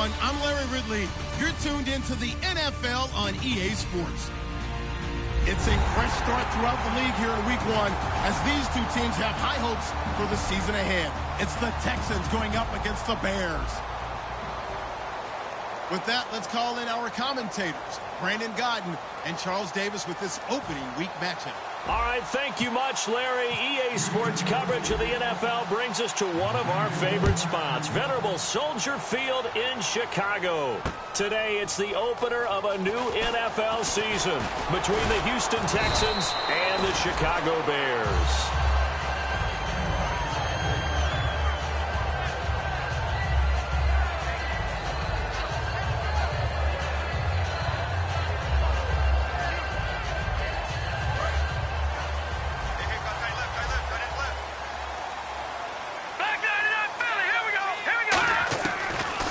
everyone. I'm Larry Ridley. You're tuned into the NFL on EA Sports. It's a fresh start throughout the league here in Week 1 as these two teams have high hopes for the season ahead. It's the Texans going up against the Bears. With that, let's call in our commentators, Brandon Gaudin and Charles Davis, with this opening week matchup. All right, thank you much, Larry. EA Sports coverage of the NFL brings us to one of our favorite spots, venerable Soldier Field in Chicago. Today, it's the opener of a new NFL season between the Houston Texans and the Chicago Bears.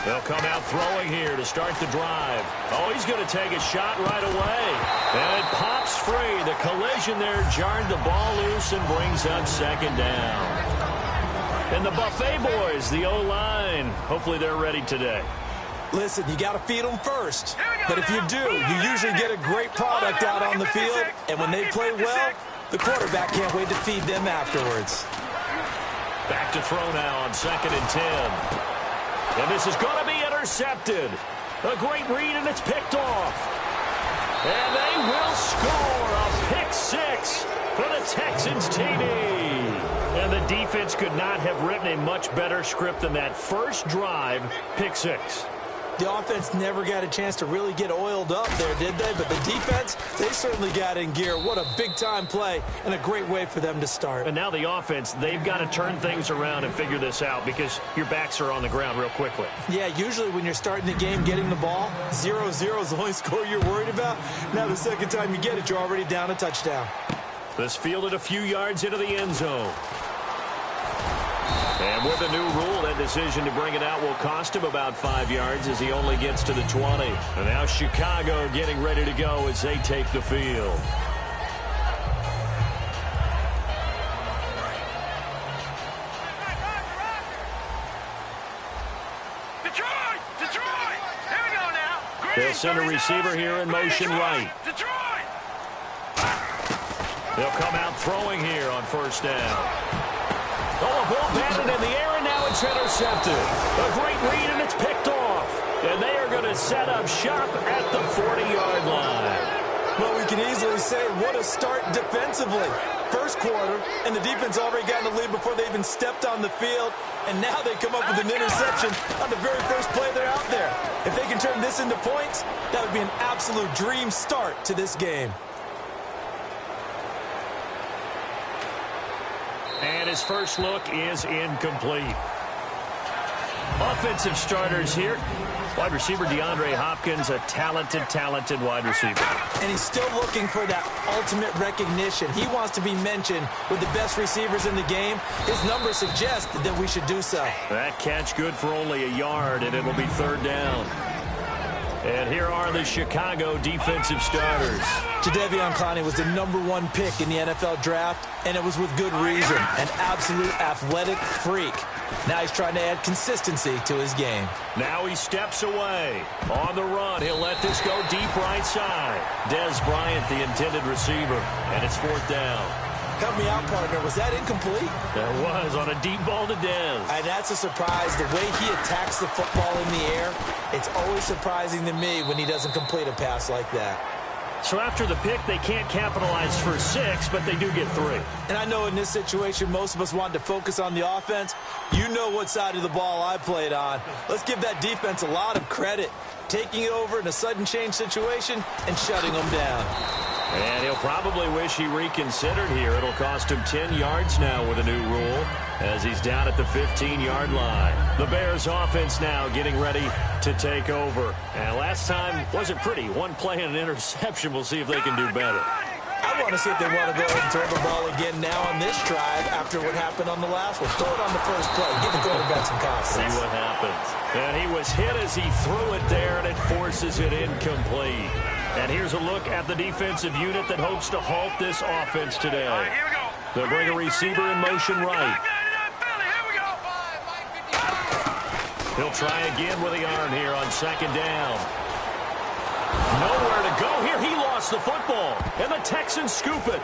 They'll come out throwing here to start the drive. Oh, he's going to take a shot right away. And it pops free. The collision there jarred the ball loose and brings up second down. And the Buffet boys, the O-line, hopefully they're ready today. Listen, you got to feed them first. But if you do, you usually get a great product out on the field. And when they play well, the quarterback can't wait to feed them afterwards. Back to throw now on 2nd and 10. And this is going to be intercepted. A great read, and it's picked off. And they will score a pick six for the Texans TD. And the defense could not have written a much better script than that first drive, pick six. The offense never got a chance to really get oiled up there, did they? But the defense, they certainly got in gear. What a big-time play and a great way for them to start. And now the offense, they've got to turn things around and figure this out because your backs are on the ground real quickly. Yeah, usually when you're starting the game, getting the ball, 0-0 is the only score you're worried about. Now the second time you get it, you're already down a touchdown. This fielded a few yards into the end zone. And with the new rule, that decision to bring it out will cost him about 5 yards as he only gets to the 20. And now Chicago getting ready to go as they take the field. Detroit! Here we go now. They'll send a receiver here in motion right. Detroit! They'll come out throwing here on first down. Oh, a ball batted in the air, and now it's intercepted. A great read, and it's picked off. And they are going to set up shop at the 40-yard line. Well, we can easily say what a start defensively. First quarter, and the defense already got in the lead before they even stepped on the field. And now they come up with an interception on the very first play they're out there. If they can turn this into points, that would be an absolute dream start to this game. And his first look is incomplete. Offensive starters here. Wide receiver DeAndre Hopkins, a talented wide receiver. And he's still looking for that ultimate recognition. He wants to be mentioned with the best receivers in the game. His numbers suggest that we should do so. That catch good for only a yard, and it'll be third down. And here are the Chicago defensive starters. Jadeveon Clowney was the #1 pick in the NFL draft, and it was with good reason. An absolute athletic freak. Now he's trying to add consistency to his game. Now he steps away. On the run, he'll let this go deep right side. Dez Bryant, the intended receiver, and it's fourth down. Help me out, partner. Was that incomplete? That was on a deep ball to Dez. And that's a surprise. The way he attacks the football in the air, it's always surprising to me when he doesn't complete a pass like that. So after the pick, they can't capitalize for 6, but they do get 3. And I know in this situation, most of us want to focus on the offense. You know what side of the ball I played on. Let's give that defense a lot of credit. Taking it over in a sudden change situation and shutting them down. And he'll probably wish he reconsidered here. It'll cost him 10 yards now with a new rule as he's down at the 15-yard line. The Bears offense now getting ready to take over. And last time wasn't pretty. One play and an interception. We'll see if they can do better. I want to see if they want to go ahead and throw the ball again now on this drive after what happened on the last one. Throw it on the first play. Give the quarterback some confidence. See what happens. And he was hit as he threw it there, and it forces it incomplete. And here's a look at the defensive unit that hopes to halt this offense today. Here we go. They'll bring a receiver in motion right. Here we go. He'll try again with the arm here on second down. Nowhere to go here. He lost the football, and the Texans scoop it.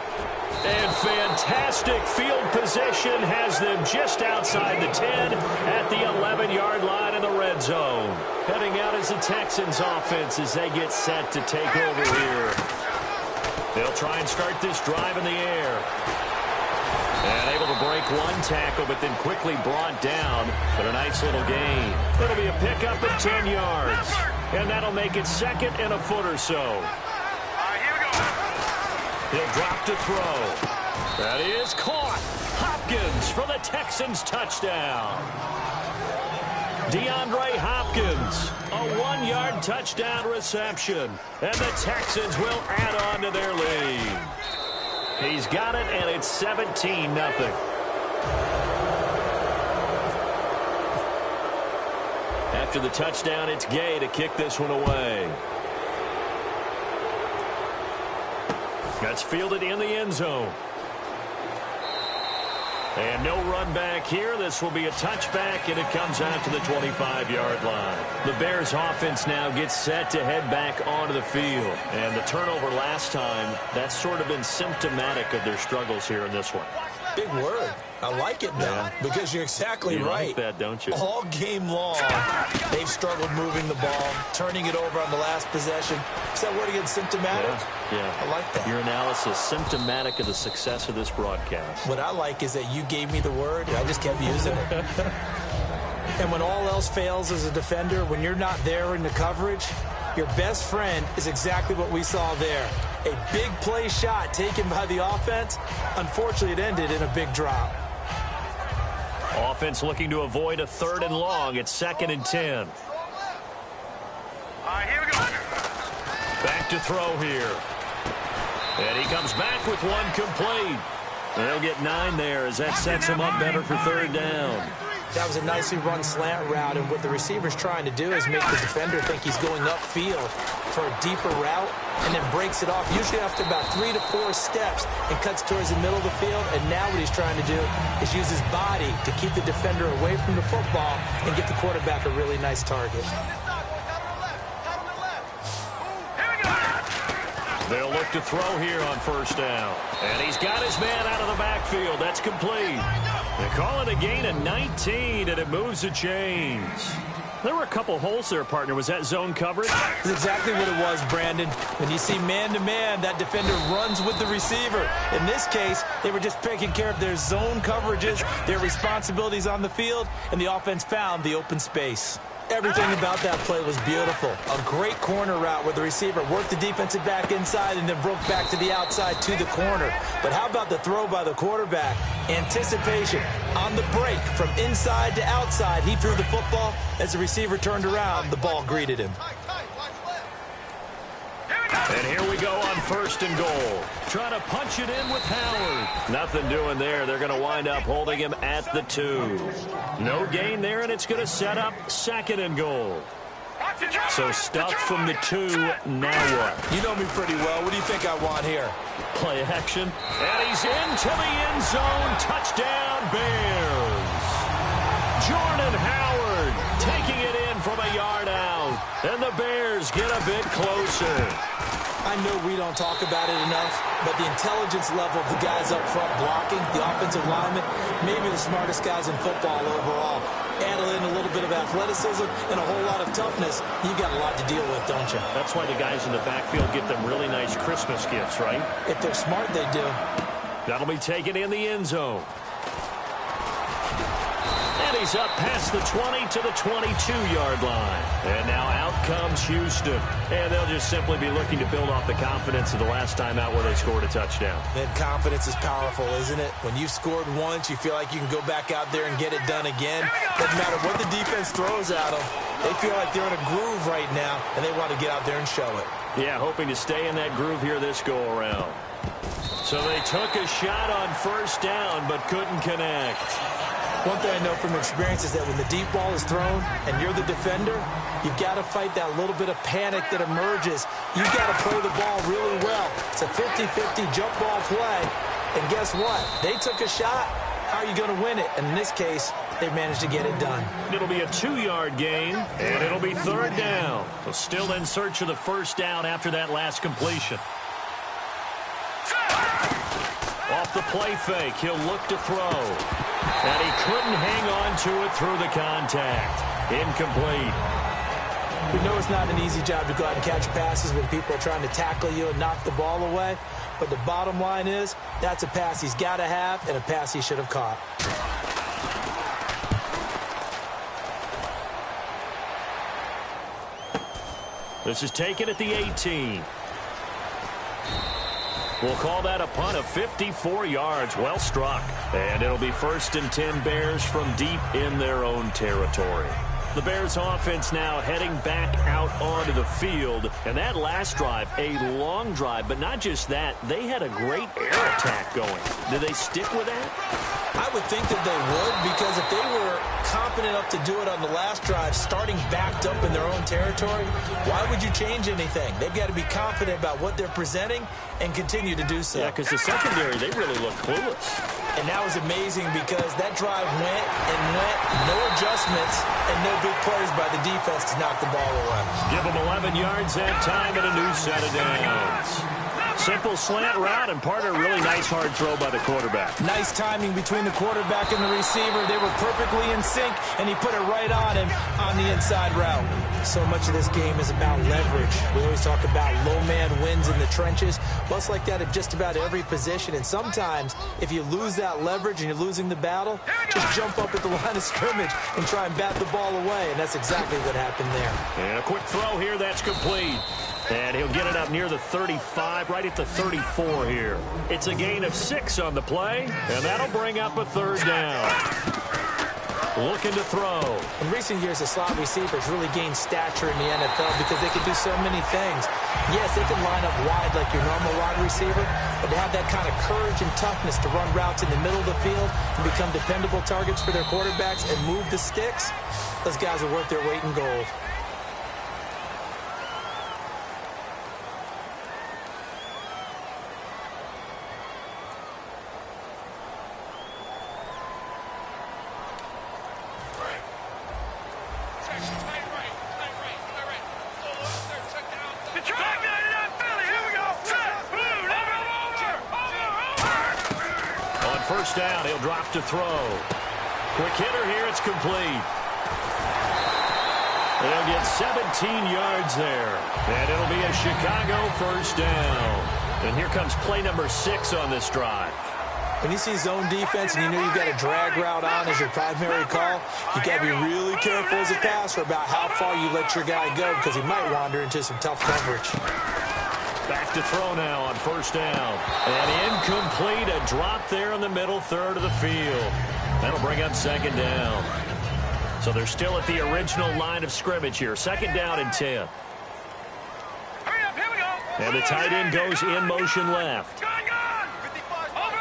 And fantastic field position has them just outside the 10 at the 11-yard line in the red zone. Heading out is the Texans offense as they get set to take over here. They'll try and start this drive in the air. And able to break one tackle, but then quickly brought down. But a nice little gain. It'll be a pickup of 10 yards. And that'll make it second and a foot or so. Here we go. He'll drop to throw. That is caught. Hopkins for the Texans touchdown. DeAndre Hopkins, a 1-yard touchdown reception. And the Texans will add on to their lead. He's got it, and it's 17-0. After the touchdown, it's Gay to kick this one away. That's fielded in the end zone. And no run back here. This will be a touchback, and it comes out to the 25-yard line. The Bears offense now gets set to head back onto the field. And the turnover last time, that's sort of been symptomatic of their struggles here in this one. Big word. I like it now because you're exactly right. You like that, don't you? All game long, they've struggled moving the ball, turning it over on the last possession. Is that word again, symptomatic? Yeah. I like that. Your analysis, symptomatic of the success of this broadcast. What I like is that you gave me the word, and I just kept using it. And when all else fails as a defender, when you're not there in the coverage, your best friend is exactly what we saw there. A big play shot taken by the offense. Unfortunately, it ended in a big drop. Offense looking to avoid a 3rd and long. It's 2nd and 10. Here we go. Back to throw here. And he comes back with one complete. They'll get 9 there as that sets him up better for 3rd down. That was a nicely run slant route, and what the receiver's trying to do is make the defender think he's going upfield for a deeper route, and then breaks it off, usually after about 3 to 4 steps, and cuts towards the middle of the field. And now what he's trying to do is use his body to keep the defender away from the football and get the quarterback a really nice target. They'll look to throw here on 1st down. And he's got his man out of the backfield. That's complete. They call it a gain of 19, and it moves the chains. There were a couple holes there, partner. Was that zone coverage? That's exactly what it was, Brandon. When you see man-to-man, that defender runs with the receiver. In this case, they were just taking care of their zone coverages, their responsibilities on the field, and the offense found the open space. Everything about that play was beautiful. A great corner route where the receiver worked the defensive back inside and then broke back to the outside to the corner. But how about the throw by the quarterback? Anticipation on the break from inside to outside. He threw the football. As the receiver turned around, the ball greeted him. And here we go on 1st and goal. Trying to punch it in with Howard. Nothing doing there. They're going to wind up holding him at the 2. No gain there, and it's going to set up 2nd and goal. So stuff from the 2. Now what? You know me pretty well. What do you think I want here? Play action. And he's into the end zone. Touchdown, Bears. Jordan Howard taking it in from a yard out. And the Bears get a bit closer. I know we don't talk about it enough, but the intelligence level of the guys up front blocking, the offensive linemen, maybe the smartest guys in football overall. Add in a little bit of athleticism and a whole lot of toughness, you got a lot to deal with, don't you? That's why the guys in the backfield get them really nice Christmas gifts, right? If they're smart, they do. That'll be taken in the end zone. And he's up past the 20 to the 22-yard line. And now out comes Houston. And they'll just simply be looking to build off the confidence of the last time out where they scored a touchdown. Then confidence is powerful, isn't it? When you've scored once, you feel like you can go back out there and get it done again. Doesn't matter what the defense throws at them. They feel like they're in a groove right now, and they want to get out there and show it. Yeah, hoping to stay in that groove here this go-around. So they took a shot on 1st down, but couldn't connect. One thing I know from experience is that when the deep ball is thrown and you're the defender, you've got to fight that little bit of panic that emerges. You've got to play the ball really well. It's a 50-50 jump ball play. And guess what? They took a shot, how are you going to win it? And in this case, they've managed to get it done. It'll be a 2-yard gain, and it'll be 3rd down. So still in search of the 1st down after that last completion. Off the play fake, he'll look to throw. And he couldn't hang on to it through the contact. Incomplete. We know it's not an easy job to go out and catch passes when people are trying to tackle you and knock the ball away. But the bottom line is, that's a pass he's got to have and a pass he should have caught. This is taken at the 18. We'll call that a punt of 54 yards. Well struck. And it'll be 1st and 10 Bears from deep in their own territory. The Bears offense now heading back out onto the field. And that last drive, a long drive, but not just that, they had a great air attack going. Do they stick with that? I would think that they would, because if they were competent enough to do it on the last drive, starting backed up in their own territory, why would you change anything? They've got to be confident about what they're presenting and continue to do so. Yeah, because the secondary, they really look clueless. And that was amazing because that drive went and went, no adjustments, and no big plays by the defense to knock the ball away. Give them 11 yards that time and a new set of downs. Simple slant route, and part of a really nice hard throw by the quarterback. Nice timing between the quarterback and the receiver. They were perfectly in sync, and he put it right on him on the inside route. So much of this game is about leverage. We always talk about low man wins in the trenches. Well, it's like that at just about every position. And sometimes, if you lose that leverage and you're losing the battle, just jump up at the line of scrimmage and try and bat the ball away. And that's exactly what happened there. And a quick throw here, that's complete. And he'll get it up near the 35, right at the 34 here. It's a gain of 6 on the play, and that'll bring up a 3rd down. Looking to throw. In recent years, the slot receivers really gained stature in the NFL because they can do so many things. Yes, they can line up wide like your normal wide receiver, but to have that kind of courage and toughness to run routes in the middle of the field and become dependable targets for their quarterbacks and move the sticks, those guys are worth their weight in gold. First down, he'll drop to throw. Quick hitter here, it's complete. They'll get 17 yards there. And it'll be a Chicago 1st down. And here comes play number 6 on this drive. When you see zone defense and you know you've got a drag route on as your primary call, you've got to be really careful as a passer about how far you let your guy go because he might wander into some tough coverage. Back to throw now on 1st down. And incomplete, a drop there in the middle third of the field. That'll bring up 2nd down. So they're still at the original line of scrimmage here. 2nd down and 10. Hurry up, here we go. And the tight end goes in motion left. Gun. Over.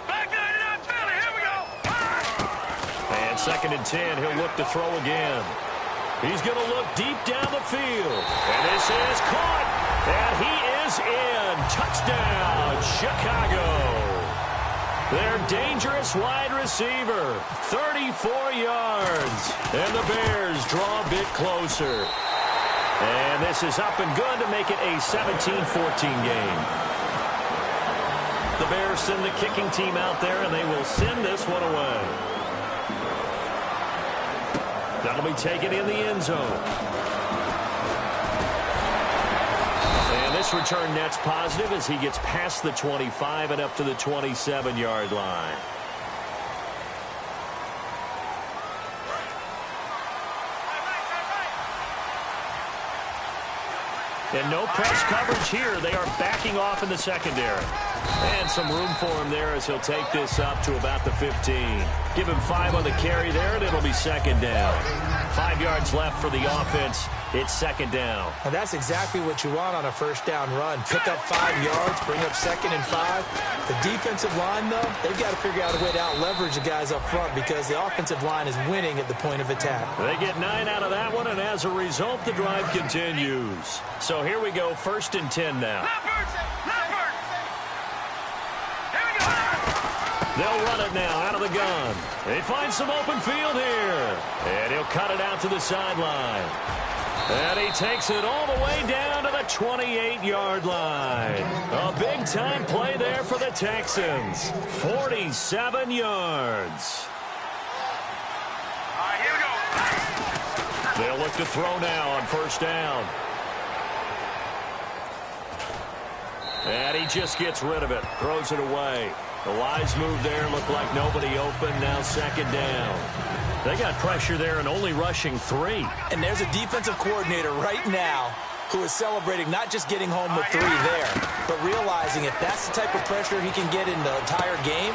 Back 99, Philly, here we go. And 2nd and 10, he'll look to throw again. He's going to look deep down the field. And this is caught. And he is in. Touchdown, Chicago. Their dangerous wide receiver. 34 yards. And the Bears draw a bit closer. And this is up and good to make it a 17-14 game. The Bears send the kicking team out there, and they will send this one away. That'll be taken in the end zone. And this return net's positive as he gets past the 25 and up to the 27-yard line. And no press coverage here. They are backing off in the secondary. And some room for him there as he'll take this up to about the 15. Give him 5 on the carry there, and it'll be 2nd down. 5 yards left for the offense. It's 2nd down. And that's exactly what you want on a 1st down run. Pick up 5 yards, bring up 2nd and 5. The defensive line, though, they've got to figure out a way to out-leverage the guys up front because the offensive line is winning at the point of attack. They get 9 out of that one, and as a result, the drive continues. So here we go, 1st and 10 now. Leopard. They'll run it now out of the gun. They find some open field here. And he'll cut it out to the sideline. And he takes it all the way down to the 28-yard line. A big-time play there for the Texans. 47 yards. All right, here we go. They'll look to throw now on first down. And he just gets rid of it. Throws it away. The wise move there. Looked like nobody open. Now second down. They got pressure there and only rushing 3. And there's a defensive coordinator right now who is celebrating not just getting home with 3 there, but realizing if that's the type of pressure he can get in the entire game,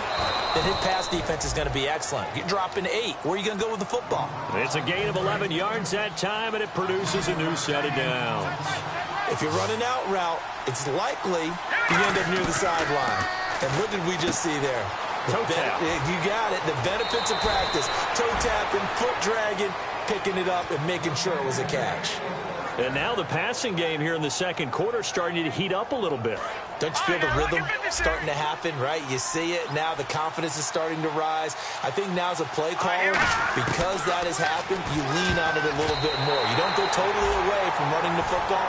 then his pass defense is going to be excellent. You're dropping 8. Where are you going to go with the football? It's a gain of 11 yards that time, and it produces a new set of downs. If you're running out route, it's likely you end up near the sideline. And what did we just see there? Toe tap. You got it. The benefits of practice. Toe tapping, foot dragging, picking it up, and making sure it was a catch. And now the passing game here in the second quarter starting to heat up a little bit. Don't you feel the rhythm starting to happen, right? You see it. Now the confidence is starting to rise. I think now as a play caller, because that has happened, you lean on it a little bit more. You don't go totally away from running the football,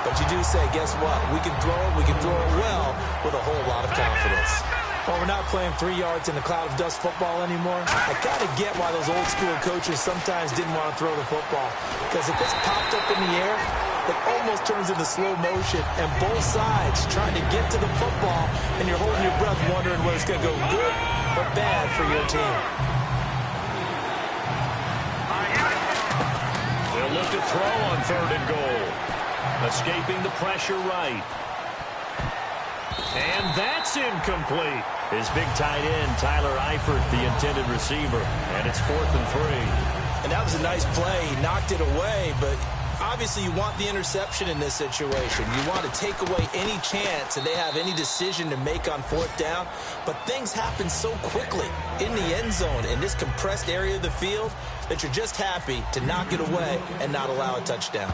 but you do say, guess what? We can throw it well with a whole lot of confidence. Well, we're not playing 3 yards in the cloud of dust football anymore. I kind of get why those old school coaches sometimes didn't want to throw the football. Because if it's popped up in the air, it almost turns into slow motion. And both sides trying to get to the football, and you're holding your breath wondering whether it's going to go good or bad for your team. They'll look to throw on third and goal. Escaping the pressure right. And that's incomplete. His big tight end, Tyler Eifert, the intended receiver. And it's 4th and 3. And that was a nice play. He knocked it away, but obviously you want the interception in this situation. You want to take away any chance that they have any decision to make on 4th down. But things happen so quickly in the end zone in this compressed area of the field that you're just happy to knock it away and not allow a touchdown.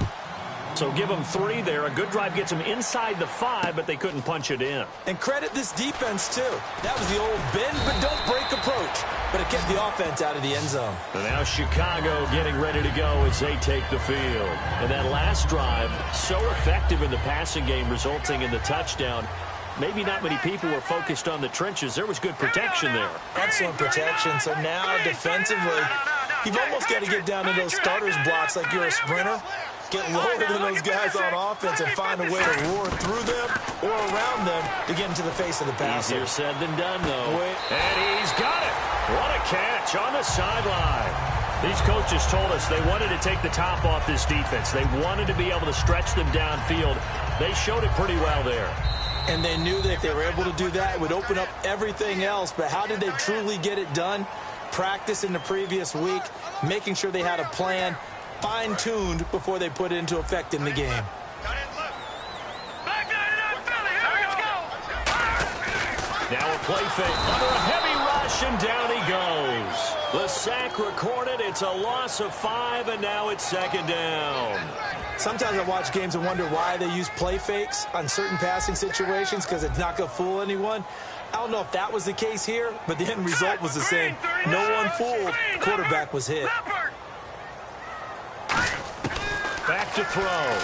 So give them 3 there. A good drive gets them inside the 5, but they couldn't punch it in. And credit this defense, too. That was the old bend but don't break approach. But it kept the offense out of the end zone. And now Chicago getting ready to go as they take the field. And that last drive, so effective in the passing game, resulting in the touchdown. Maybe not many people were focused on the trenches. There was good protection there. Excellent protection. So now defensively, you've almost got to get down to those starters blocks like you're a sprinter. Get lower than those guys on offense and find a way to roar through them or around them to get into the face of the passer. Easier said than done, though. And he's got it. What a catch on the sideline. These coaches told us they wanted to take the top off this defense. They wanted to be able to stretch them downfield. They showed it pretty well there. And they knew that if they were able to do that, it would open up everything else. But how did they truly get it done? Practice in the previous week, making sure they had a plan, fine-tuned before they put it into effect in the game. Now a play fake under a heavy rush, and down he goes. The sack recorded. It's a loss of 5, and now it's second down. Sometimes I watch games and wonder why they use play fakes on certain passing situations, because it's not going to fool anyone. I don't know if that was the case here, but the end result was the same. No one fooled. Quarterback was hit. Back to throw.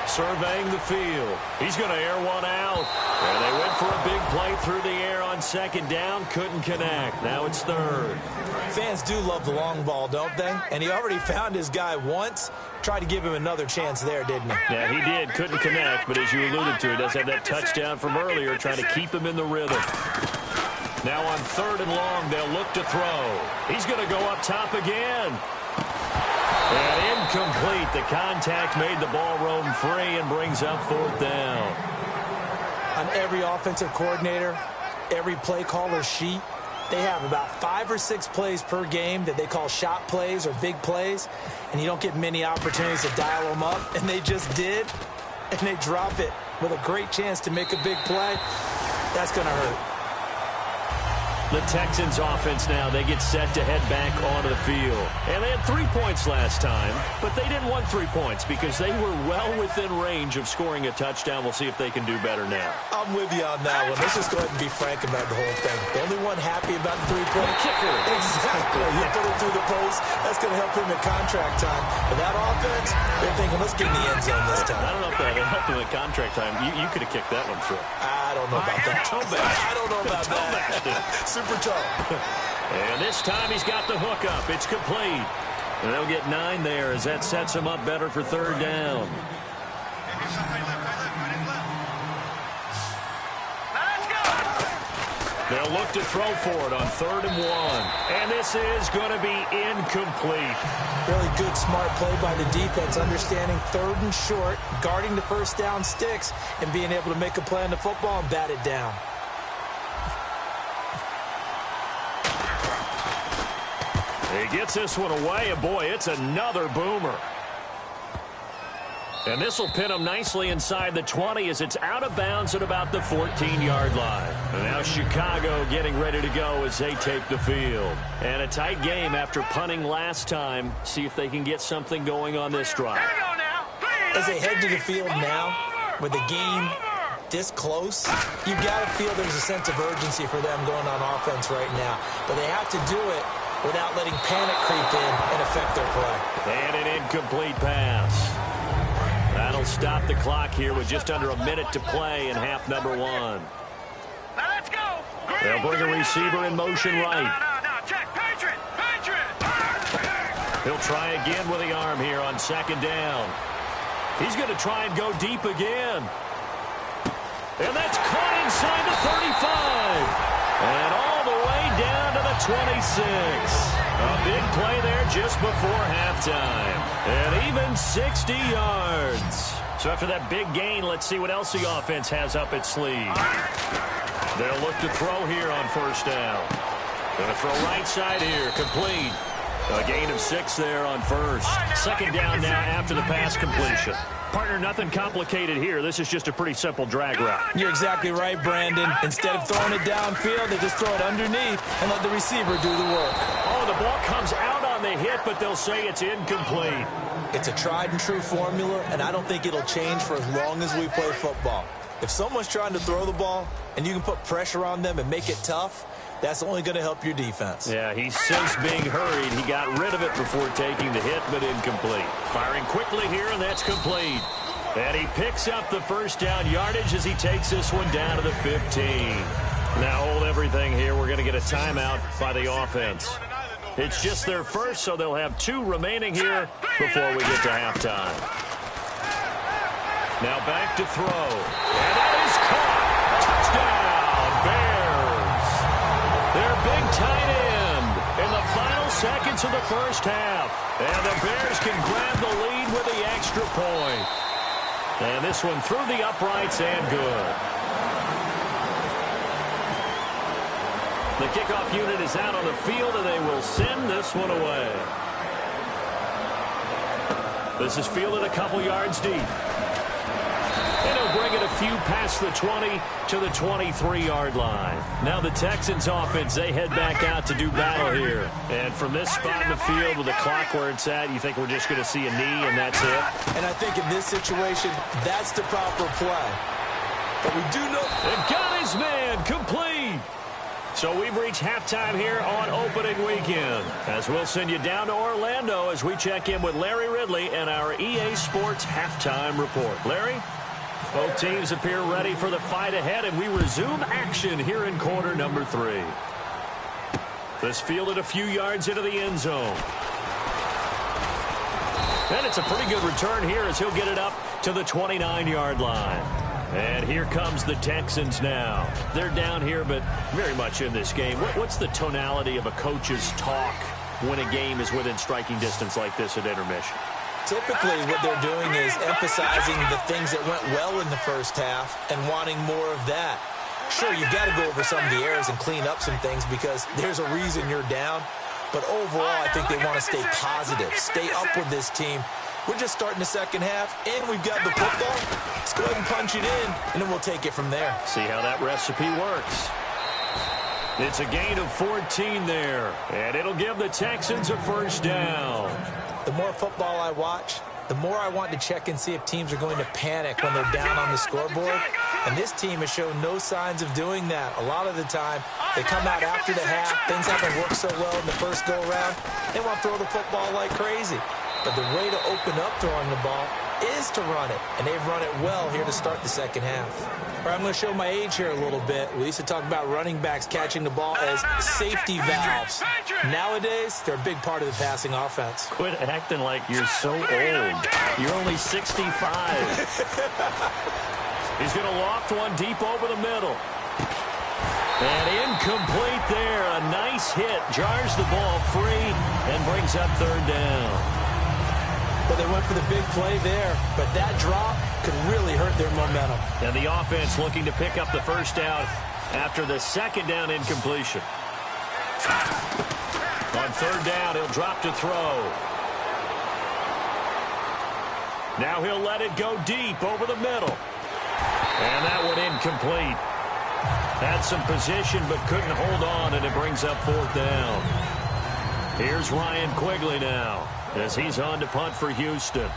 Surveying the field. He's going to air one out. And they went for a big play through the air on second down. Couldn't connect. Now it's third. Fans do love the long ball, don't they? And he already found his guy once. Tried to give him another chance there, didn't he? Yeah, he did. Couldn't connect. But as you alluded to, he does have that touchdown from earlier, trying to keep him in the rhythm. Now on third and long, they'll look to throw. He's going to go up top again. And incomplete. The contact made the ball roam free and brings up 4th down. On every offensive coordinator, every play caller sheet, they have about 5 or 6 plays per game that they call shot plays or big plays, and you don't get many opportunities to dial them up, and they just did, and they drop it. with a great chance to make a big play, that's going to hurt. The Texans offense now, they get set to head back onto the field. And they had 3 points last time, but they didn't want 3 points because they were well within range of scoring a touchdown. We'll see if they can do better now. I'm with you on that one. Let's just go ahead and be frank about the whole thing. The only one happy about the 3-point kicker. Exactly. You put it through the post. That's going to help him at contract time. But that offense, they're thinking, let's get in the end zone this time. I don't know if that helped him at contract time. You could have kicked that one through. I don't know about that. I don't know about that. Super tough. And this time he's got the hook up. It's complete. And they'll get 9 there as that sets him up better for 3rd down. They'll look to throw for it on 3rd and 1. And this is going to be incomplete. Really good, smart play by the defense, understanding 3rd and short, guarding the first down sticks, and being able to make a play on the football and bat it down. He gets this one away, and boy, it's another boomer. And this will pin him nicely inside the 20 as it's out of bounds at about the 14-yard line. And now Chicago getting ready to go as they take the field. And a tight game after punting last time. See if they can get something going on this drive. As they head to the field now, with the game this close, you got to feel there's a sense of urgency for them going on offense right now. But they have to do it without letting panic creep in and affect their play. And an incomplete pass. That'll stop the clock here with just under a minute to play in half number 1. Now let's go. They'll bring a receiver in motion right. No. Check. Patriot. He'll try again with the arm here on 2nd down. He's going to try and go deep again. And that's caught inside the 35. And all the way down to the 26. A big play there just before halftime. And even 60 yards. So after that big gain, let's see what else the offense has up its sleeve. They'll look to throw here on 1st down. Going to throw right side here, complete. A gain of 6 there on 1st. 2nd down now after the pass completion. Partner, nothing complicated here. This is just a pretty simple drag route. You're exactly right, Brandon. Instead of throwing it downfield, they just throw it underneath and let the receiver do the work. Oh, the ball comes out on the hit, but they'll say it's incomplete. It's a tried-and-true formula, and I don't think it'll change for as long as we play football. If someone's trying to throw the ball and you can put pressure on them and make it tough, that's only going to help your defense. Yeah, he's since being hurried. He got rid of it before taking the hit, but incomplete. Firing quickly here, and that's complete. And he picks up the 1st down yardage as he takes this one down to the 15. Now hold everything here. We're going to get a timeout by the offense. It's just their first, so they'll have 2 remaining here before we get to halftime. Now back to throw. And that is caught. Touchdown, Bears. Their big tight end in the final seconds of the 1st half. And the Bears can grab the lead with the extra point. And this one through the uprights and good. The kickoff unit is out on the field, and they will send this one away. This is fielded a couple yards deep. And he'll bring it a few past the 20 to the 23-yard line. Now the Texans offense, they head back out to do battle here. And from this spot in the field with the clock where it's at, you think we're just going to see a knee and that's it? And I think in this situation, that's the proper play. But we do know... And got his man, complete. So we've reached halftime here on opening weekend. As we'll send you down to Orlando as we check in with Larry Ridley and our EA Sports halftime report. Larry? Both teams appear ready for the fight ahead, and we resume action here in quarter number 3. This fielded a few yards into the end zone. And it's a pretty good return here as he'll get it up to the 29-yard line. And here comes the Texans now. They're down here, but very much in this game. What's the tonality of a coach's talk when a game is within striking distance like this at intermission? Typically, what they're doing is emphasizing the things that went well in the 1st half and wanting more of that. Sure, you've got to go over some of the errors and clean up some things because there's a reason you're down. But overall, I think they want to stay positive, stay up with this team. We're just starting the 2nd half, and we've got the football. Let's go ahead and punch it in, and then we'll take it from there. See how that recipe works. It's a gain of 14 there, and it'll give the Texans a first down. The more football I watch, the more I want to check and see if teams are going to panic when they're down on the scoreboard. And this team has shown no signs of doing that. A lot of the time, they come out after the half. Things haven't worked so well in the first go-around. They want to throw the football like crazy. But the way to open up throwing the ball is to run it. And they've run it well here to start the second half. All right, I'm going to show my age here a little bit. We used to talk about running backs catching the ball as safety valves. Nowadays, they're a big part of the passing offense. Quit acting like you're so old. You're only 65. He's going to loft one deep over the middle. And incomplete there. A nice hit. Jars the ball free and brings up third down. But they went for the big play there. But that drop could really hurt their momentum. And the offense looking to pick up the first down after the second down incompletion. On third down, he'll drop to throw. Now he'll let it go deep over the middle. And that one incomplete. Had some position but couldn't hold on, and it brings up fourth down. Here's Ryan Quigley now as he's on to punt for Houston.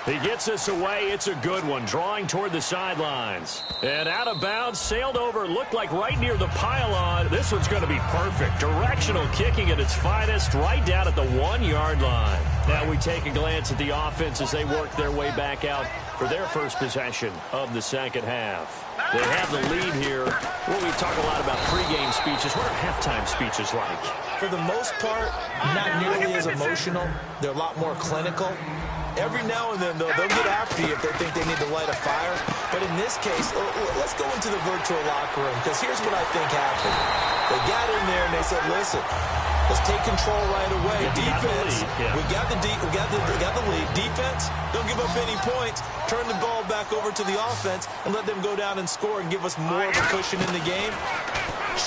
He gets us away. It's a good one, drawing toward the sidelines. And out of bounds, sailed over, looked like right near the pylon. This one's going to be perfect. Directional kicking at its finest, right down at the 1-yard line. Now we take a glance at the offense as they work their way back out for their first possession of the second half. They have the lead here. Well, we talk a lot about pregame speeches. What are halftime speeches like? For the most part, not nearly as emotional. They're a lot more clinical. Every now and then, though, they'll get after you if they think they need to light a fire. But in this case, let's go into the virtual locker room, because here's what I think happened. They got in there and they said, listen, let's take control right away. Defense, we got the lead. Defense, don't give up any points. Turn the ball back over to the offense and let them go down and score and give us more of a cushion in the game.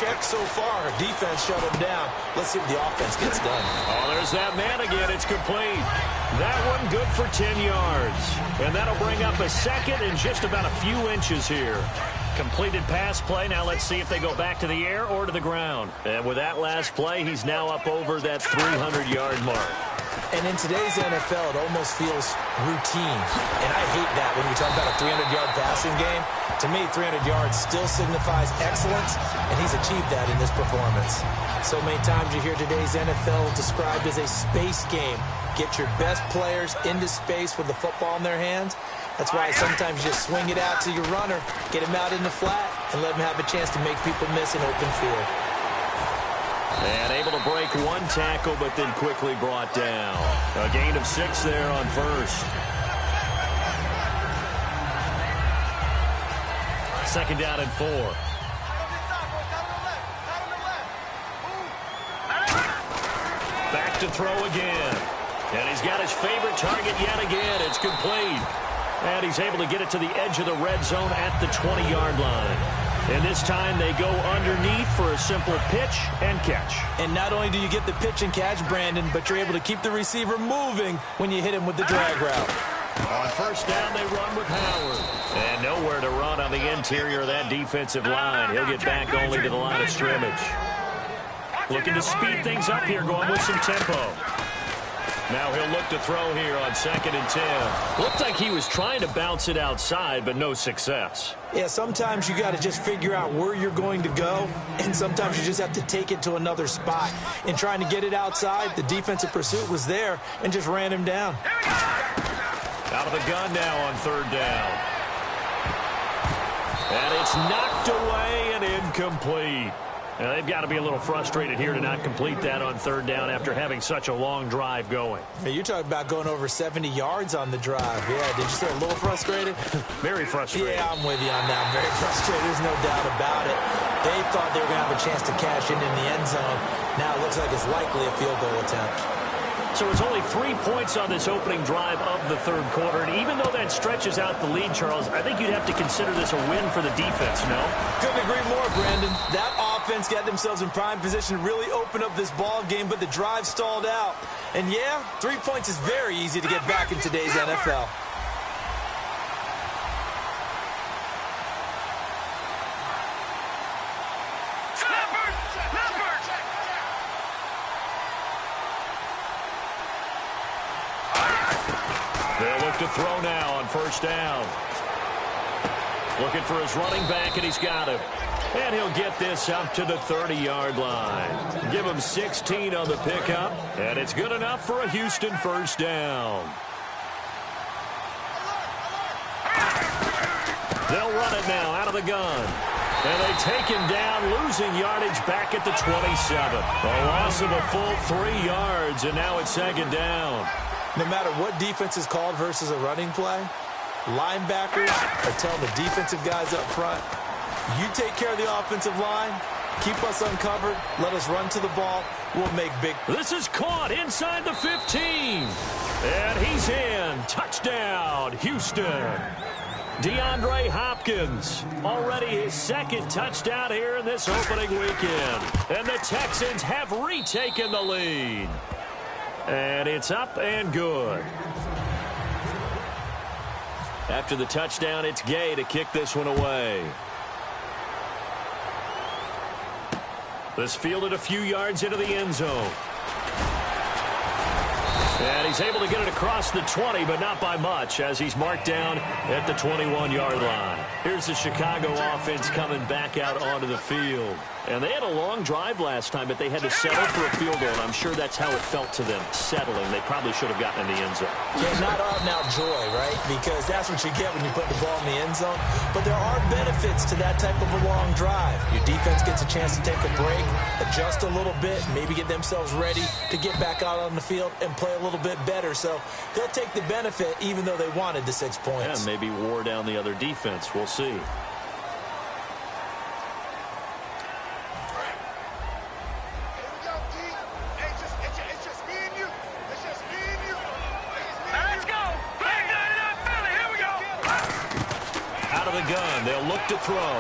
Check so far. Defense shut him down. Let's see if the offense gets done. Oh, there's that man again. It's complete. That one good for 10 yards. And that'll bring up a second and just about a few inches here. Completed pass play. Now let's see if they go back to the air or to the ground. And with that last play, he's now up over that 300-yard mark. And in today's NFL, it almost feels routine. And I hate that when you talk about a 300-yard passing game. To me, 300 yards still signifies excellence, and he's achieved that in this performance. So many times you hear today's NFL described as a space game. Get your best players into space with the football in their hands. That's why sometimes you just swing it out to your runner, get him out in the flat, and let him have a chance to make people miss an open field. And able to break one tackle, but then quickly brought down. A gain of 6 there on first. Second down and 4. Back to throw again. And he's got his favorite target yet again. It's complete. And he's able to get it to the edge of the red zone at the 20-yard line. And this time they go underneath for a simple pitch and catch. And not only do you get the pitch and catch, Brandon, but you're able to keep the receiver moving when you hit him with the drag route. On first down, they run with Howard. And nowhere to run on the interior of that defensive line. He'll get back only to the line of scrimmage. Looking to speed things up here, going with some tempo. Now he'll look to throw here on 2nd and 10. Looked like he was trying to bounce it outside, but no success. Yeah, sometimes you got to just figure out where you're going to go, and sometimes you just have to take it to another spot. In trying to get it outside, the defensive pursuit was there and just ran him down. Out of the gun now on 3rd down. And it's knocked away and incomplete. Now, they've got to be a little frustrated here to not complete that on 3rd down after having such a long drive going. Hey, you're talking about going over 70 yards on the drive. Yeah, did you say a little frustrated? Very frustrated. Yeah, I'm with you on that. Very frustrated. There's no doubt about it. They thought they were going to have a chance to cash in the end zone. Now it looks like it's likely a field goal attempt. So it's only 3 points on this opening drive of the 3rd quarter. And even though that stretches out the lead, Charles, I think you'd have to consider this a win for the defense, no? Couldn't agree more, Brandon. That offense got themselves in prime position to really open up this ball game, but the drive stalled out. And yeah, 3 points is very easy to get back in today's NFL. look to throw now on first down. Looking for his running back, and he's got him. And he'll get this up to the 30-yard line. Give him 16 on the pickup, and it's good enough for a Houston first down. They'll run it now out of the gun. And they take him down, losing yardage back at the 27. A loss of a full 3 yards, and now it's second down. No matter what defense is called versus a running play, linebackers are telling the defensive guys up front, you take care of the offensive line, keep us uncovered, let us run to the ball, we'll make big. This is caught inside the 15. And he's in. Touchdown, Houston. DeAndre Hopkins, already his second touchdown here in this opening weekend. And the Texans have retaken the lead. And it's up and good. After the touchdown, it's Gay to kick this one away. This fielded a few yards into the end zone. And he's able to get it across the 20, but not by much, as he's marked down at the 21-yard line. Here's the Chicago offense coming back out onto the field. And they had a long drive last time, but they had to settle for a field goal, and I'm sure that's how it felt to them, settling. They probably should have gotten in the end zone. Yeah, not out and out joy, right? Because that's what you get when you put the ball in the end zone. But there are benefits to that type of a long drive. Your defense gets a chance to take a break, adjust a little bit, maybe get themselves ready to get back out on the field and play a little bit better. So they'll take the benefit even though they wanted the 6 points. Yeah, maybe wore down the other defense. We'll see. Gun. They'll look to throw.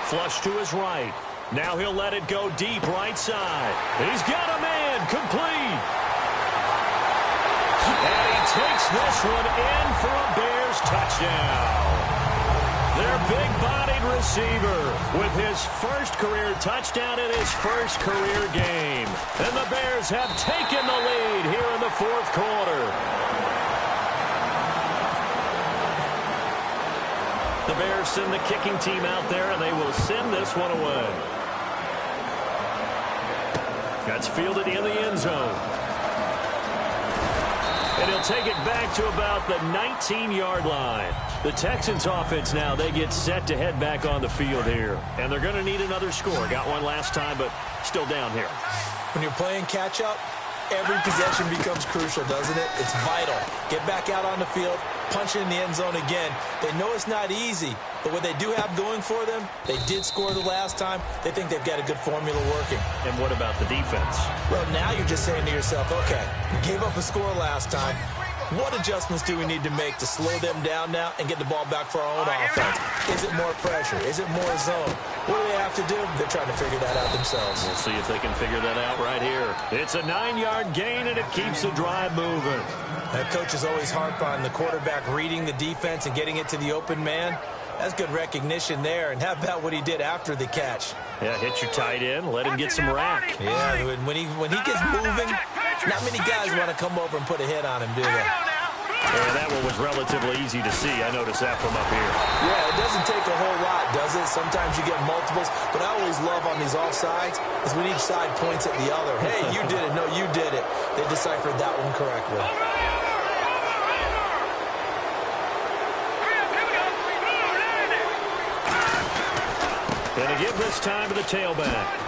Flush to his right. Now he'll let it go deep right side. He's got a man complete. And he takes this one in for a Bears touchdown. Their big-bodied receiver with his first career touchdown in his first career game. And the Bears have taken the lead here in the fourth quarter. The Bears send the kicking team out there, and they will send this one away. That's fielded in the end zone. And he'll take it back to about the 19-yard line. The Texans offense now, they get set to head back on the field here. And they're going to need another score. Got one last time, but still down here. When you're playing catch-up, every possession becomes crucial, doesn't it? It's vital. Get back out on the field, punch it in the end zone again. They know it's not easy, but what they do have going for them, they did score the last time. They think they've got a good formula working. And what about the defense? Well, now you're just saying to yourself, okay, we gave up a score last time. What adjustments do we need to make to slow them down now and get the ball back for our own offense? Is it more pressure? Is it more zone? What do they have to do? They're trying to figure that out themselves. We'll see if they can figure that out right here. It's a 9-yard gain, and it keeps the drive moving. That coach is always harp on the quarterback reading the defense and getting it to the open man. That's good recognition there. And how about what he did after the catch? Yeah, hit your tight end, let him get some rack. Yeah, when he gets moving, not many guys want to come over and put a hit on him, do they? Yeah, that one was relatively easy to see. I noticed that from up here. Yeah, it doesn't take a whole lot, does it? Sometimes you get multiples, but I always love on these offsides is when each side points at the other. Hey, you did it. No, you did it. They deciphered that one correctly. And to give this time to the tailback.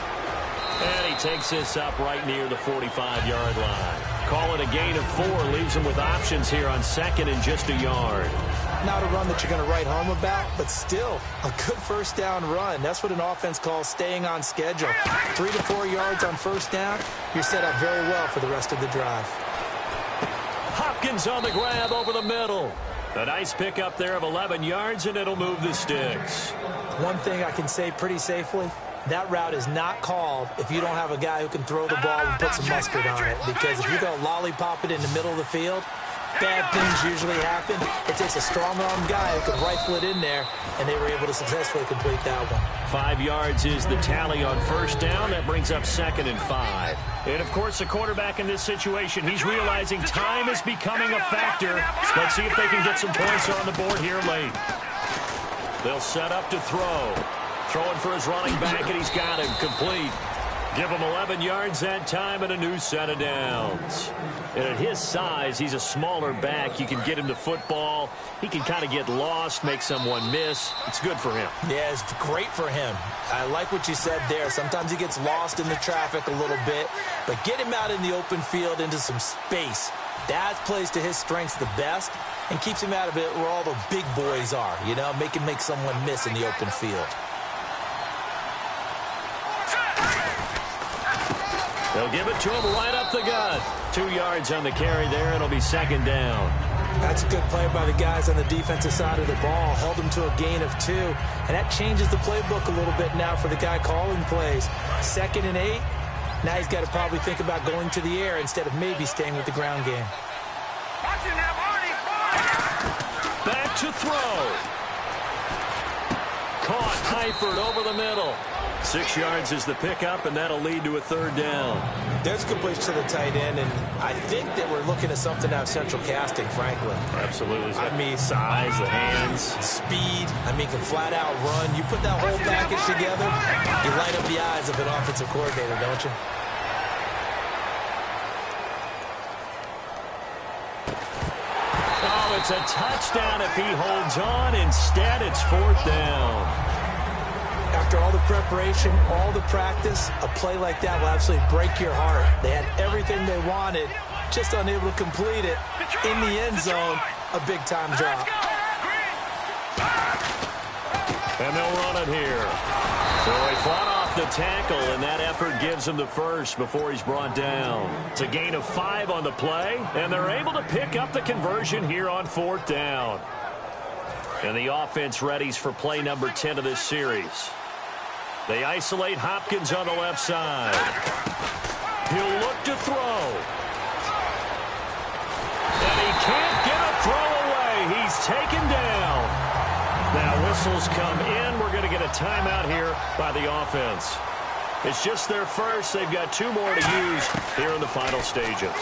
And he takes this up right near the 45-yard line. Call it a gain of 4. Leaves him with options here on second and just a yard. Not a run that you're going to write home about, but still a good first down run. That's what an offense calls staying on schedule. 3 to 4 yards on first down. You're set up very well for the rest of the drive. Hopkins on the grab over the middle. A nice pickup there of 11 yards, and it'll move the sticks. One thing I can say pretty safely, that route is not called if you don't have a guy who can throw the ball and put some mustard on it. Because if you're going to lollipop it in the middle of the field, bad things usually happen. It takes a strong-arm guy who can rifle it in there, and they were able to successfully complete that one. 5 yards is the tally on first down. That brings up 2nd and 5. And, of course, the quarterback in this situation, he's realizing time is becoming a factor. Let's see if they can get some points on the board here late. They'll set up to throw. Throwing for his running back, and he's got him complete. Give him 11 yards that time and a new set of downs. And at his size, he's a smaller back. You can get him the football. He can kind of get lost, make someone miss. It's good for him. Yeah, it's great for him. I like what you said there. Sometimes he gets lost in the traffic a little bit, but get him out in the open field into some space. That plays to his strengths the best and keeps him out of it where all the big boys are, you know, make someone miss in the open field. They'll give it to him right up the gut. 2 yards on the carry there. It'll be 2nd down. That's a good play by the guys on the defensive side of the ball. Held him to a gain of 2. And that changes the playbook a little bit now for the guy calling plays. 2nd and 8. Now he's got to probably think about going to the air instead of maybe staying with the ground game. Back to throw. Caught Eifert over the middle. 6 yards is the pickup, and that'll lead to a 3rd down. There's a completion to the tight end, and I think that we're looking at something out of Central Casting, frankly. Absolutely. I mean, size, the hands. Speed. I mean, can flat out run. You put that whole package together, you light up the eyes of an offensive coordinator, don't you? Oh, it's a touchdown if he holds on. Instead, it's 4th down. After all the preparation, all the practice, a play like that will absolutely break your heart. They had everything they wanted, just unable to complete it. In the end zone, a big-time drop. And they'll run it here. So he fought off the tackle, and that effort gives him the first before he's brought down. It's a gain of 5 on the play, and they're able to pick up the conversion here on 4th down. And the offense readies for play number 10 of this series. They isolate Hopkins on the left side. He'll look to throw. And he can't get a throw away. He's taken down. Now whistles come in. We're going to get a timeout here by the offense. It's just their first. They've got 2 more to use here in the final stages.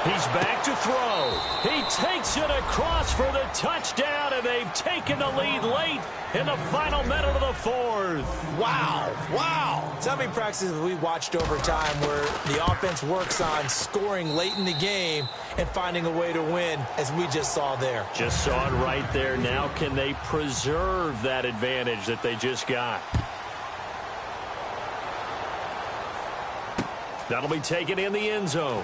He's back to throw. He takes it across for the touchdown, and they've taken the lead late in the final minute of the 4th. Wow. Wow. So how many practices we watched over time where the offense works on scoring late in the game and finding a way to win, as we just saw there? Just saw it right there. Now can they preserve that advantage that they just got? That'll be taken in the end zone.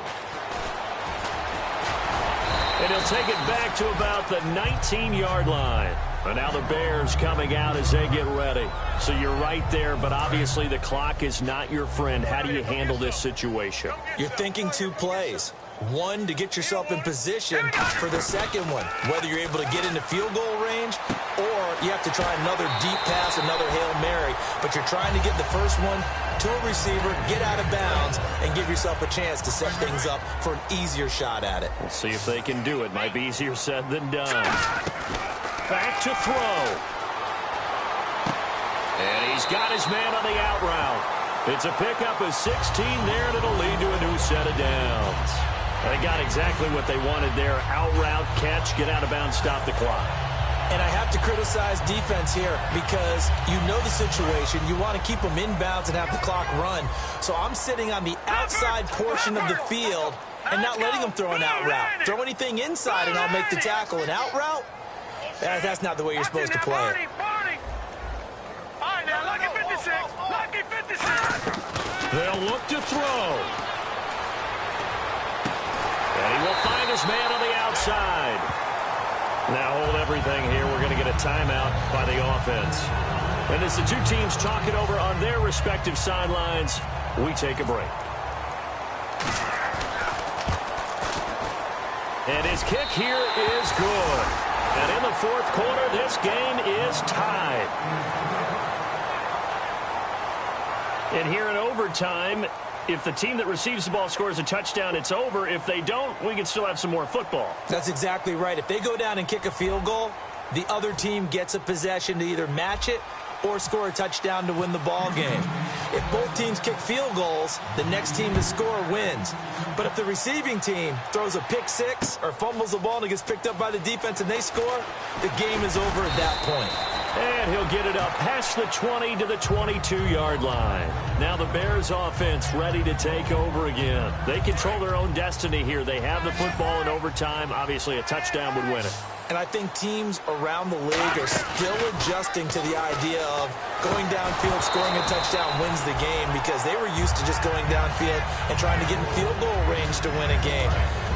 And he'll take it back to about the 19-yard line. And now the Bears coming out as they get ready. So you're right there, but obviously the clock is not your friend. How do you handle this situation? You're thinking 2 plays. One, to get yourself in position for the second one, whether you're able to get into field goal range or you have to try another deep pass, another Hail Mary. But you're trying to get the first one to a receiver, get out of bounds, and give yourself a chance to set things up for an easier shot at it. We'll see if they can do it. Might be easier said than done. Back to throw. And he's got his man on the out route. It's a pickup of 16 there, and it'll lead to a new set of downs. They got exactly what they wanted there. Out route, catch, get out of bounds, stop the clock. And I have to criticize defense here because you know the situation. You want to keep them inbounds and have the clock run. So I'm sitting on the outside portion of the field and not letting them throw an out route. Throw anything inside and I'll make the tackle. An out route? That's not the way you're supposed to play it. All right, now, lucky 56. Lucky 56. They'll look to throw. And he will find his man on the outside. Now hold everything here. We're going to get a timeout by the offense. And as the 2 teams talk it over on their respective sidelines, we take a break. And his kick here is good. And in the 4th quarter, this game is tied. And here in overtime, If the team that receives the ball scores a touchdown, it's over. If they don't, we can still have some more football. That's exactly right. If they go down and kick a field goal, the other team gets a possession to either match it or score a touchdown to win the ball game. If both teams kick field goals, the next team to score wins. But if the receiving team throws a pick six or fumbles the ball and it gets picked up by the defense and they score, the game is over at that point. And he'll get it up past the 20 to the 22-yard line. Now the Bears offense ready to take over again. They control their own destiny here. They have the football in overtime. Obviously, a touchdown would win it. And I think teams around the league are still adjusting to the idea of going downfield, scoring a touchdown wins the game, because they were used to just going downfield and trying to get in field goal range to win a game.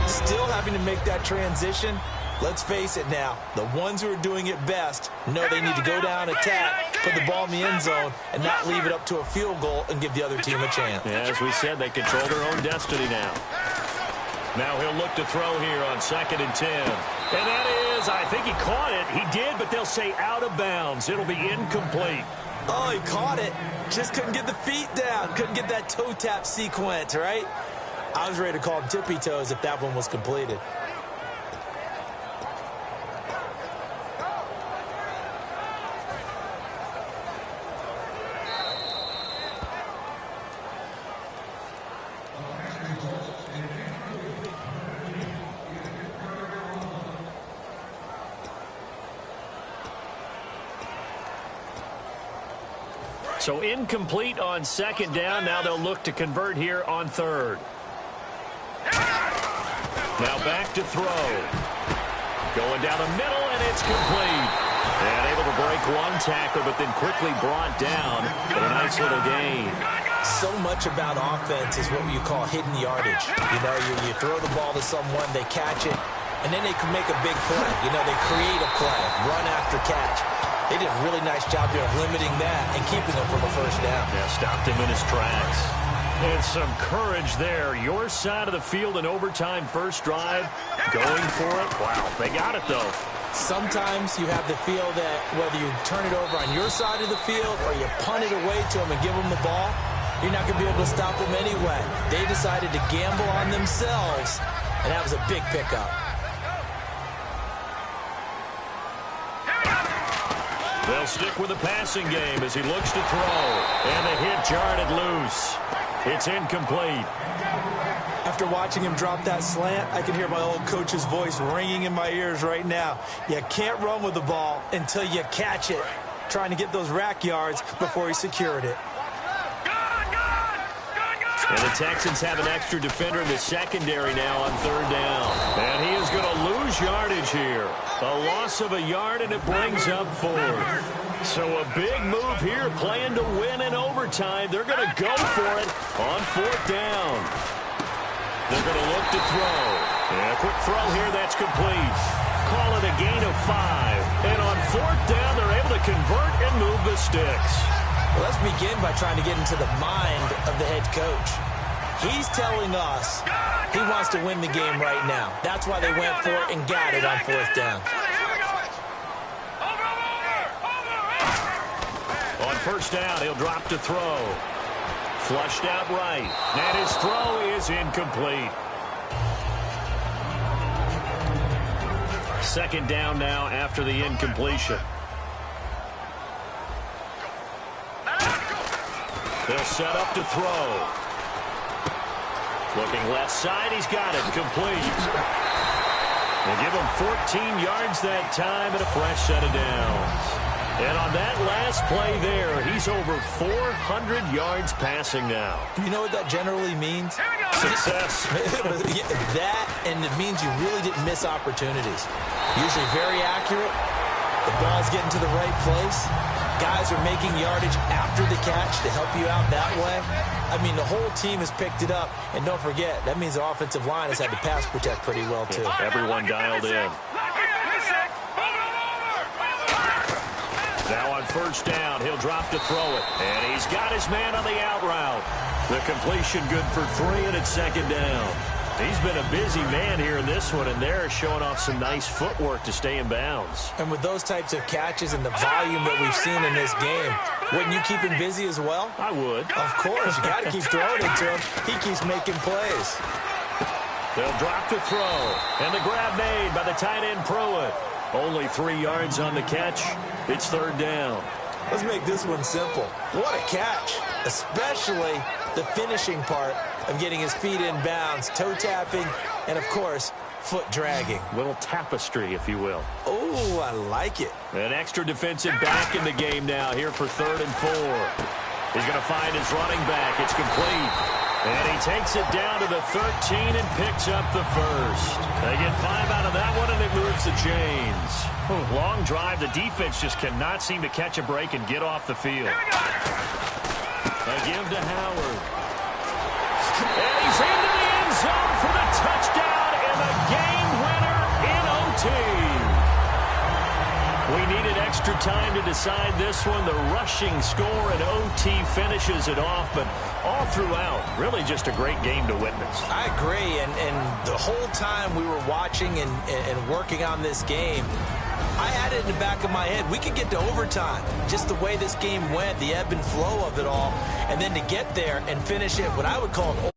Still having to make that transition. Let's face it now, the ones who are doing it best know they need to go down, attack, put the ball in the end zone, and not leave it up to a field goal and give the other team a chance. Yeah, as we said, they control their own destiny now. Now he'll look to throw here on 2nd and 10. And that is, I think he caught it. He did, but they'll say out of bounds. It'll be incomplete. Oh, he caught it. Just couldn't get the feet down. Couldn't get that toe tap sequence, right? I was ready to call him tippy toes if that one was completed. So incomplete on 2nd down. Now they'll look to convert here on 3rd. Now back to throw. Going down the middle, and it's complete. And able to break one tackle, but then quickly brought down for a nice little gain. So much about offense is what you call hidden yardage. You know, you throw the ball to someone, they catch it, and then they can make a big play. You know, they create a play, run after catch. They did a really nice job there of limiting that and keeping him from a first down. Yeah, stopped him in his tracks. And some courage there. Your side of the field in overtime first drive. Going for it. Wow, they got it, though. Sometimes you have the feel that whether you turn it over on your side of the field or you punt it away to them and give them the ball, you're not going to be able to stop them anyway. They decided to gamble on themselves, and that was a big pickup. They'll stick with the passing game as he looks to throw. And the hit jarred loose. It's incomplete. After watching him drop that slant, I can hear my old coach's voice ringing in my ears right now. You can't run with the ball until you catch it. Trying to get those rack yards before he secured it. And the Texans have an extra defender in the secondary now on 3rd down. And he is going to lose yardage here. A loss of a yard, and it brings up 4th. So a big move here, playing to win in overtime. They're going to go for it on 4th down. They're going to look to throw. And a quick throw here, that's complete. Call it a gain of 5. And on 4th down, they're able to convert and move the sticks. Well, let's begin by trying to get into the mind of the head coach. He's telling us he wants to win the game right now. That's why they went for it and got it on 4th down. On 1st down, he'll drop to throw. Flushed out right. And his throw is incomplete. 2nd down now after the incompletion. They'll set up to throw. Looking left side, he's got it, complete. They'll give him 14 yards that time and a fresh set of downs. And on that last play there, he's over 400 yards passing now. You know what that generally means? Success. That, and it means you really didn't miss opportunities. Usually very accurate. The ball's getting to the right place. Guys are making yardage after the catch to help you out that way. I mean, the whole team has picked it up. And don't forget, that means the offensive line has had to pass protect pretty well, too. Yeah, everyone dialed in. Now on 1st down, he'll drop to throw it. And he's got his man on the out route. The completion good for 3, and it's 2nd down. He's been a busy man here in this one, and they're showing off some nice footwork to stay in bounds. And with those types of catches and the volume that we've seen in this game, wouldn't you keep him busy as well? I would. Of course. You got to keep throwing it to him. He keeps making plays. They'll drop to throw. And the grab made by the tight end Pruitt. Only 3 yards on the catch. It's third down. Let's make this one simple. What a catch, especially the finishing part of getting his feet in bounds, toe tapping, and, of course, foot dragging. Little tapestry, if you will. Oh, I like it. An extra defensive back in the game now here for 3rd and 4. He's going to find his running back. It's complete. And he takes it down to the 13 and picks up the first. They get 5 out of that one, and it moves the chains. Long drive. The defense just cannot seem to catch a break and get off the field. A give to Howard. And he's into the end zone for the touchdown and the game winner in OT. We needed extra time to decide this one. The rushing score at OT finishes it off, but all throughout, really just a great game to witness. I agree, and the whole time we were watching and working on this game, I had it in the back of my head. We could get to overtime. Just the way this game went, the ebb and flow of it all, and then to get there and finish it, what I would call an